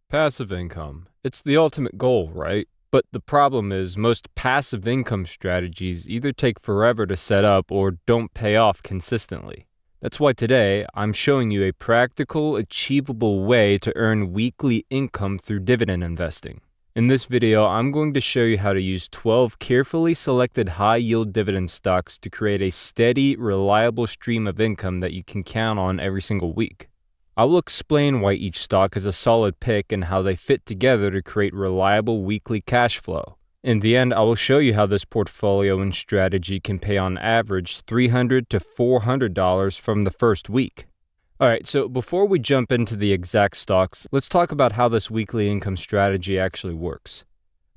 Passive income. It's the ultimate goal, right? But the problem is most passive income strategies either take forever to set up or don't pay off consistently. That's why today I'm showing you a practical, achievable way to earn weekly income through dividend investing. In this video, I'm going to show you how to use 12 carefully selected high-yield dividend stocks to create a steady, reliable stream of income that you can count on every single week. I will explain why each stock is a solid pick and how they fit together to create reliable weekly cash flow. In the end, I will show you how this portfolio and strategy can pay on average $300 to $400 from the first week. Alright, so before we jump into the exact stocks, let's talk about how this weekly income strategy actually works.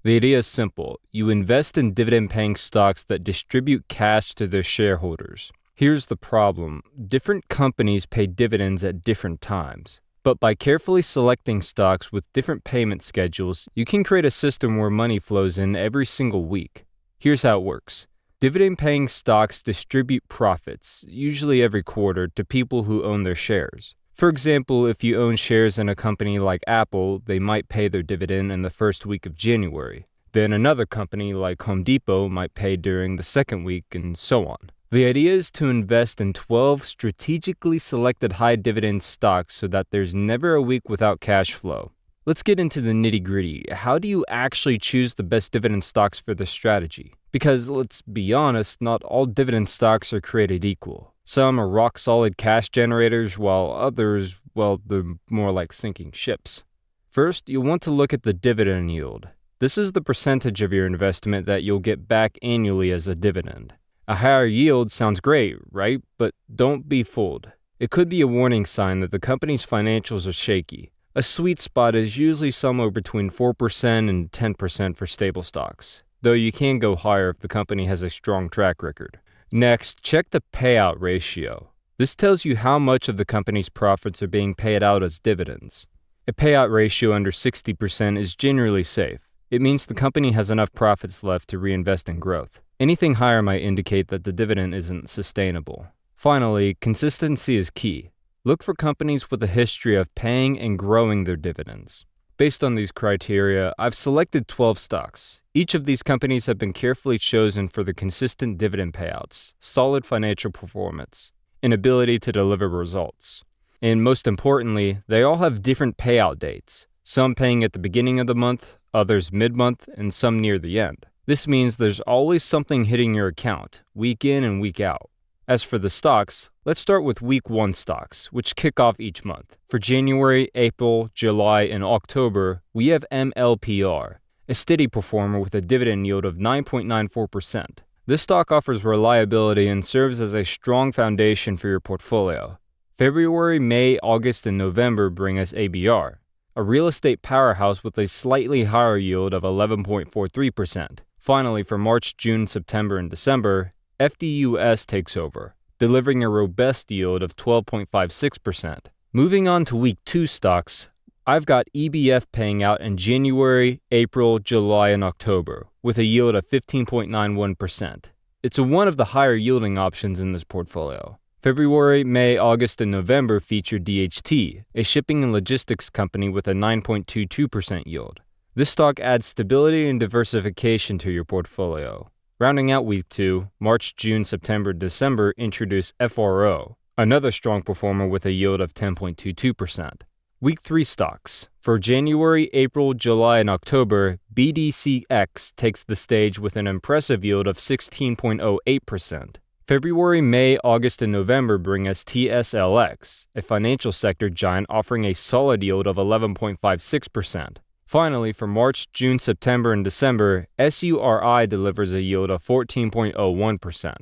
The idea is simple. You invest in dividend-paying stocks that distribute cash to their shareholders. Here's the problem. Different companies pay dividends at different times. But by carefully selecting stocks with different payment schedules, you can create a system where money flows in every single week. Here's how it works. Dividend-paying stocks distribute profits, usually every quarter, to people who own their shares. For example, if you own shares in a company like Apple, they might pay their dividend in the first week of January. Then another company like Home Depot might pay during the second week, and so on. The idea is to invest in 12 strategically selected high dividend stocks so that there's never a week without cash flow. Let's get into the nitty-gritty. How do you actually choose the best dividend stocks for this strategy? Because let's be honest, not all dividend stocks are created equal. Some are rock-solid cash generators, while others, well, they're more like sinking ships. First, you'll want to look at the dividend yield. This is the percentage of your investment that you'll get back annually as a dividend. A higher yield sounds great, right? But don't be fooled. It could be a warning sign that the company's financials are shaky. A sweet spot is usually somewhere between 4% and 10% for stable stocks, though you can go higher if the company has a strong track record. Next, check the payout ratio. This tells you how much of the company's profits are being paid out as dividends. A payout ratio under 60% is generally safe. It means the company has enough profits left to reinvest in growth. Anything higher might indicate that the dividend isn't sustainable. Finally, consistency is key. Look for companies with a history of paying and growing their dividends. Based on these criteria, I've selected 12 stocks. Each of these companies have been carefully chosen for the consistent dividend payouts, solid financial performance, and ability to deliver results. And most importantly, they all have different payout dates, some paying at the beginning of the month, others mid-month, and some near the end. This means there's always something hitting your account, week in and week out. As for the stocks, let's start with week 1 stocks, which kick off each month. For January, April, July, and October, we have MLPR, a steady performer with a dividend yield of 9.94%. This stock offers reliability and serves as a strong foundation for your portfolio. February, May, August, and November bring us ABR, a real estate powerhouse with a slightly higher yield of 11.43%. Finally, for March, June, September, and December, FDUS takes over, delivering a robust yield of 12.56%. Moving on to week 2 stocks, I've got EBF paying out in January, April, July, and October, with a yield of 15.91%. It's one of the higher yielding options in this portfolio. February, May, August, and November feature DHT, a shipping and logistics company with a 9.22% yield. This stock adds stability and diversification to your portfolio. Rounding out week 2, March, June, September, December introduce FRO, another strong performer with a yield of 10.22%. Week 3 stocks. For January, April, July, and October, BDCX takes the stage with an impressive yield of 16.08%. February, May, August, and November bring us TSLX, a financial sector giant offering a solid yield of 11.56%. Finally, for March, June, September, and December, SURI delivers a yield of 14.01%.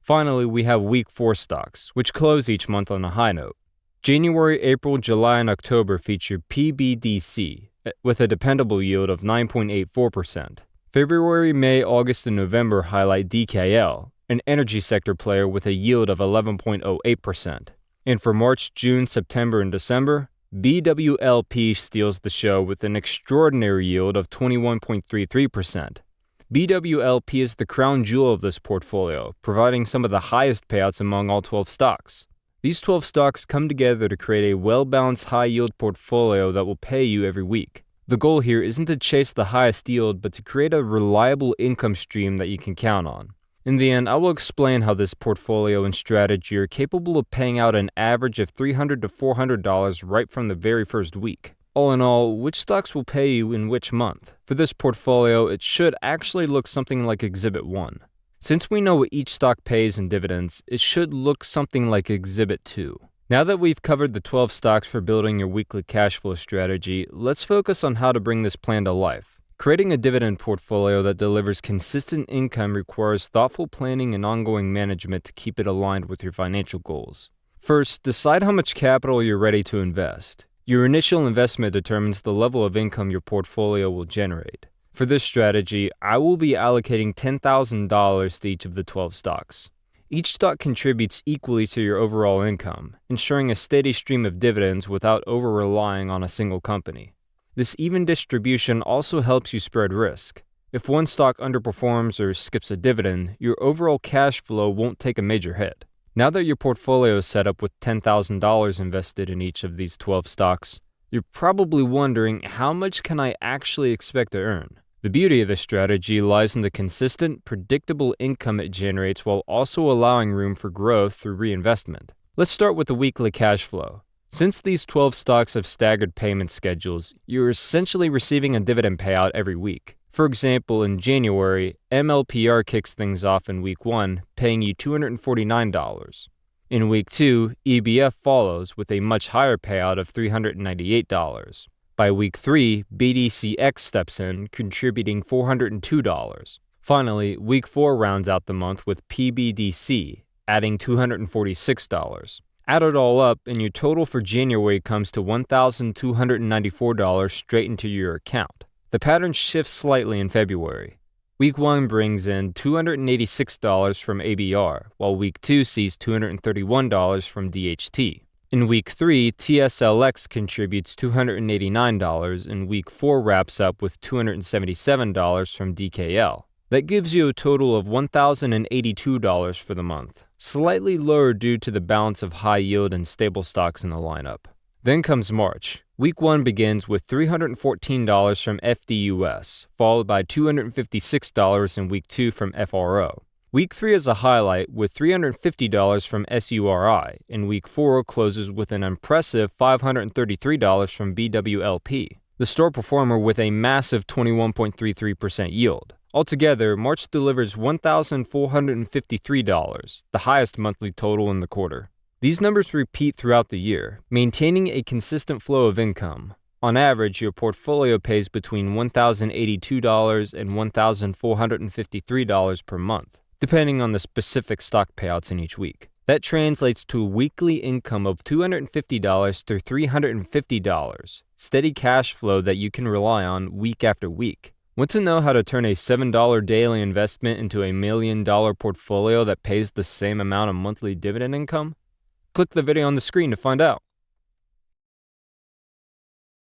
Finally, we have week 4 stocks, which close each month on a high note. January, April, July, and October feature PBDC, with a dependable yield of 9.84%. February, May, August, and November highlight DKL, an energy sector player with a yield of 11.08%. And for March, June, September, and December, BWLP steals the show with an extraordinary yield of 21.33%. BWLP is the crown jewel of this portfolio, providing some of the highest payouts among all 12 stocks. These 12 stocks come together to create a well-balanced high-yield portfolio that will pay you every week. The goal here isn't to chase the highest yield, but to create a reliable income stream that you can count on. In the end, I will explain how this portfolio and strategy are capable of paying out an average of $300 to $400 right from the very first week. All in all, which stocks will pay you in which month? For this portfolio, it should actually look something like Exhibit 1. Since we know what each stock pays in dividends, it should look something like Exhibit 2. Now that we've covered the 12 stocks for building your weekly cash flow strategy, let's focus on how to bring this plan to life. Creating a dividend portfolio that delivers consistent income requires thoughtful planning and ongoing management to keep it aligned with your financial goals. First, decide how much capital you're ready to invest. Your initial investment determines the level of income your portfolio will generate. For this strategy, I will be allocating $10,000 to each of the 12 stocks. Each stock contributes equally to your overall income, ensuring a steady stream of dividends without over-relying on a single company. This even distribution also helps you spread risk. If one stock underperforms or skips a dividend, your overall cash flow won't take a major hit. Now that your portfolio is set up with $10,000 invested in each of these 12 stocks, you're probably wondering, how much can I actually expect to earn? The beauty of this strategy lies in the consistent, predictable income it generates while also allowing room for growth through reinvestment. Let's start with the weekly cash flow. Since these 12 stocks have staggered payment schedules, you're essentially receiving a dividend payout every week. For example, in January, MLPR kicks things off in week 1, paying you $249. In week 2, EBF follows with a much higher payout of $398. By week 3, BDCX steps in, contributing $402. Finally, week 4 rounds out the month with PBDC, adding $246. Add it all up, and your total for January comes to $1,294 straight into your account. The pattern shifts slightly in February. Week 1 brings in $286 from ABR, while Week 2 sees $231 from DHT. In Week 3, TSLX contributes $289, and Week 4 wraps up with $277 from DKL. That gives you a total of $1,082 for the month, slightly lower due to the balance of high yield and stable stocks in the lineup. Then comes March. Week 1 begins with $314 from FDUS, followed by $256 in Week 2 from FRO. Week 3 is a highlight with $350 from SURI, and Week 4 closes with an impressive $533 from BWLP, the store performer with a massive 21.33% yield. Altogether, March delivers $1,453, the highest monthly total in the quarter. These numbers repeat throughout the year, maintaining a consistent flow of income. On average, your portfolio pays between $1,082 and $1,453 per month, depending on the specific stock payouts in each week. That translates to a weekly income of $250 to $350, steady cash flow that you can rely on week after week. Want to know how to turn a $7 daily investment into a $1 million portfolio that pays the same amount of monthly dividend income? Click the video on the screen to find out.